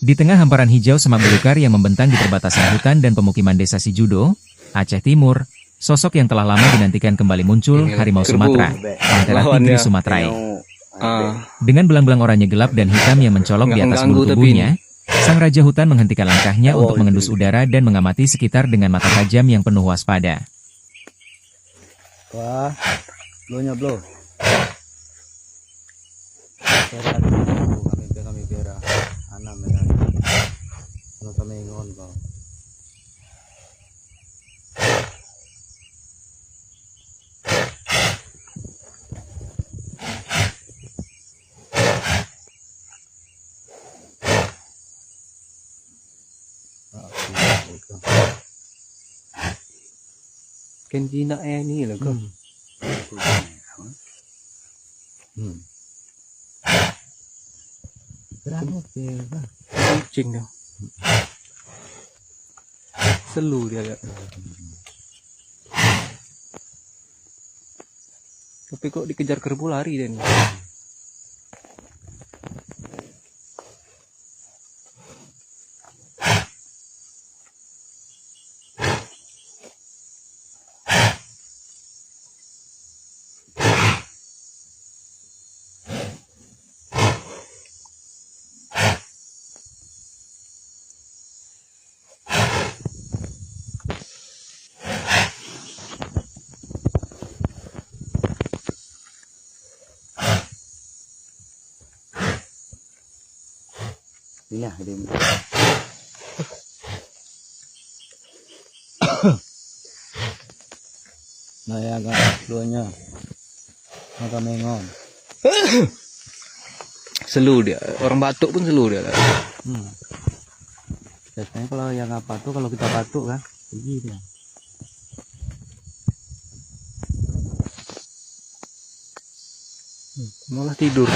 Di tengah hamparan hijau semak belukar yang membentang di perbatasan hutan dan pemukiman desa Sijudo, Aceh Timur, sosok yang telah lama dinantikan kembali muncul, harimau Sumatera, Panthera tigris sumatrae. Dengan belang-belang oranye gelap dan hitam yang mencolok di atas bulu tubuhnya, sang raja hutan menghentikan langkahnya untuk mengendus udara dan mengamati sekitar dengan mata tajam yang penuh waspada. Wah, blonya blow. Kami pera, anak merah. Kami ngon kau. Kan jinak ni lah kau. Berapa pera? Kucing dah. Selu dia agak. Tapi kok dikejar kerbau lari dia ni. Iya, dia. Nah ya agak duanya maka mengon. Selu dia. Orang batuk pun selu dia lah. Biasanya kalau yang apa tuh kalau kita batuk kan pergi dia. Malah tidur.